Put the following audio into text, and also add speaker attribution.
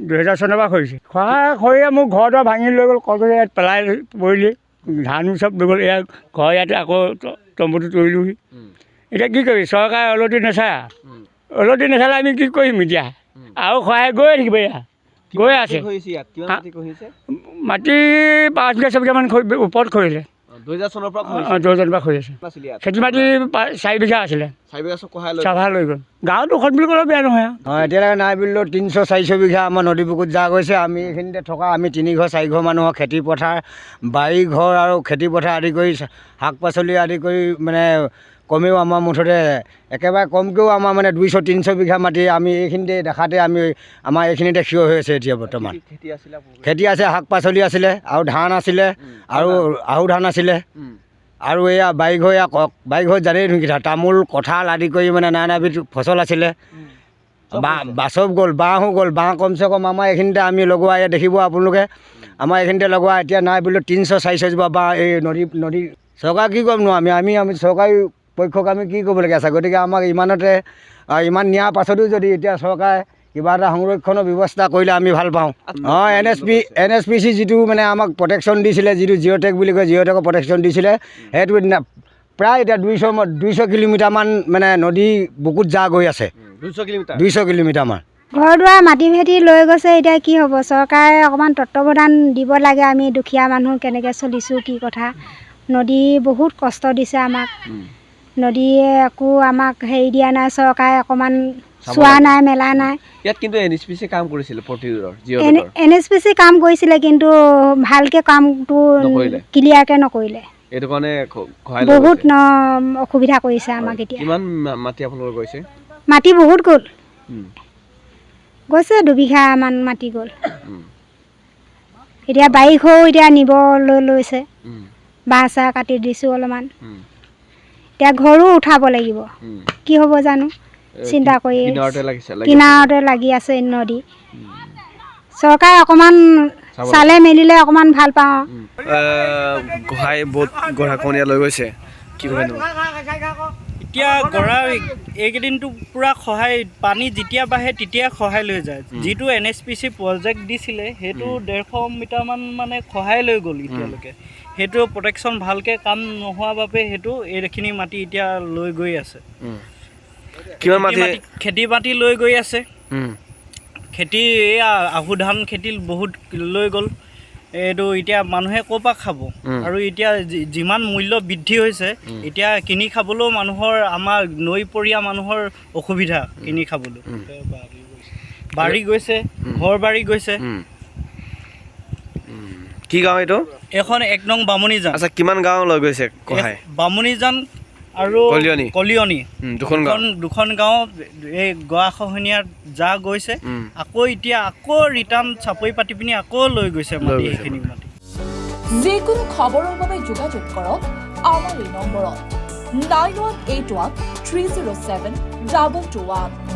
Speaker 1: 2000 চনৰ পৰা খৰিছে খৰিয়ে মোৰ ঘৰ দুৱাৰ ভাঙি লৈ গ'ল কলগছ ইয়াত পেলাই পৰিলে ধানো চব লৈ গ'ল এয়া ঘৰ ইয়াতে আকৌ তম্বুটো তৰিলোহি এতিয়া কি কৰিবি চৰকাৰে অলতি নাচালে আমি কি কৰিম এতিয়া আৰু সহায় গৈয়ে থাকিব এয়া গৈ আছে মাটি 5 বিঘা 6 বিঘামান ওপৰত খৰিলে
Speaker 2: 2000 চনৰ পৰা
Speaker 1: 2000 পৰা খৰি আছে খেতি মাটি 4 বিঘা আছিলে
Speaker 2: 4 বিঘা
Speaker 1: চাফা লৈ গ'ল গাঁৱত দুখন বুলি ক'লেও বেয়া নহয় এতিয়ালৈকে নাই বুলিলেও 300-400 বিঘা আমাৰ নদী বুকুত যা গৈছে আমি এইখিনিতে থকা আমি 3 ঘৰ 4 ঘৰ মানুহৰ খেতি পথাৰ বাৰী ঘৰ আৰু খেতি পথাৰ আদি কৰি শাক পাচলি আদি কৰি মানে কমেও আমাৰ মুঠতে একেবাৰে কমকৈও আমাৰ মানে 200-300 বিঘা মাটি আমি এইখিনিতে দেখাতে আমি আমাৰ এইখিনিতে থিয় হৈ আছে এতিয়া বৰ্তমান খেতি আছে শাক পাচলি আছিলে আৰু ধান আছিলে আৰু আহু ধান আছিলে আৰু এয়া বাৰীঘৰ জানেই ধুকি তামোল কঁঠাল আদি কৰি মানে নানাবিধ ফচল আছিলে চব গ'ল বাঁহো গ'ল বাঁহ কমচে কম আমাৰ এইখিনিতে আমি লগোৱা ইয়াত দেখিব আপোনালোকে আমাৰ এইখিনিতে লগোৱা এতিয়া নাই বুলিলেও 300-400 জোপা বাঁহ এই নদী চৰকাৰ কি ক'মনো আমি চৰকাৰী পক্ষক আমি কি ক'বলগীয়া আছে গতিকে আমাক ইমান নিয়াৰ পাছতো যদি এতিয়া চৰকাৰে কিবা এটা সংৰক্ষণৰ ব্যৱস্থা কৰিলে আমি ভাল পাওঁ NSPC যিটো মানে আমাক প্ৰটেকশ্যন দিছিলে যিটো জিঅ'টেক বুলি কয় জিঅ'টেকৰ প্ৰটেকশ্যন দিছিলে সেইটো প্ৰায় এতিয়া 200 কিলোমিটাৰমান মানে নদী বুকুত যা গৈ আছে 200 কিলোমিটাৰমান
Speaker 3: ঘৰ দুৱাৰ মাটি ভেটি লৈ গৈছে এতিয়া কি হ'ব চৰকাৰে অকণমান তত্ত্বাৱধান দিব লাগে আমি দুখীয়া মানুহ কেনেকৈ চলিছোঁ কি কথা নদী বহুত কষ্ট দিছে আমাক নদীয়ে একো আমাক হেৰি দিয়া নাই চৰকাৰে অকণমান চোৱা নাই মেলা নাই
Speaker 2: ইয়াত কিন্তু NSPC কাম কৰিছিল প্ৰতিৰোধৰ
Speaker 3: NSPC কাম কৰিছিলে কিন্তু ভালকৈ কামটো ক্লিয়াৰকৈ নকৰিলে
Speaker 2: এইটো কাৰণে
Speaker 3: বহুত অসুবিধা কৰিছে আমাক এতিয়া
Speaker 2: কিমান মাটি আপোনালোকৰ গৈছে
Speaker 3: মাটি বহুত গ'ল গৈছে 2 বিঘামান মাটি গ'ল এতিয়া বাৰীখো এতিয়া নিবলৈ লৈছে বাঁহ চাহ কাটি দিছোঁ অলপমান এতিয়া ঘৰো উঠাব লাগিব কি হ'ব জানো চিন্তা কৰি কিনাৰতে লাগি আছে নদী চৰকাৰে অকণমান চালে মেলিলে অকণমান ভাল পাওঁ
Speaker 2: গোহাঁই বহুত গৰাখহনীয়া লৈ গৈছে কি ক'ব
Speaker 4: এতিয়া গৰা এইকেইদিনটো পূৰা সহায় পানী যেতিয়া বাঢ়ে তেতিয়া সহায় লৈ যায় যিটো NSPC প্ৰজেক্ট দিছিলে সেইটো 150 মিটাৰমান মানে সহায় লৈ গ'ল এতিয়ালৈকে সেইটো প্ৰটেকশ্যন ভালকৈ কাম নোহোৱাৰ বাবে সেইটো এইখিনি মাটি এতিয়া লৈ গৈ আছে
Speaker 2: কিমান মাটি
Speaker 4: খেতি বাতি লৈ গৈ আছে খেতি এয়া আহু ধান খেতি বহুত লৈ গ'ল এইটো এতিয়া মানুহে ক'ৰ পৰা খাব আৰু এতিয়া যিমান মূল্য বৃদ্ধি হৈছে এতিয়া কিনি খাবলৈও মানুহৰ আমাৰ নৈপৰীয়া মানুহৰ অসুবিধা কিনি খাবলৈ বাঢ়ি গৈছে ঘৰ বাঢ়ি গৈছে
Speaker 2: কি গাঁও এইটো
Speaker 4: এখন 1 নং বামুণীজান
Speaker 2: আচ্ছা কিমান গাঁও লৈ গৈছে
Speaker 4: বামুণীজান আৰু কলিয়নি দুখন গাঁও এই গৰাখহনীয়াত যা গৈছে আকৌ এতিয়া ৰিটাৰ্ণ চাপৰি পাতি পিনি আকৌ লৈ গৈছে মাটি এইখিনি মাটি
Speaker 5: যিকোনো খবৰৰ বাবে যোগাযোগ কৰক আমাৰ এই নম্বৰত 9181 307 2221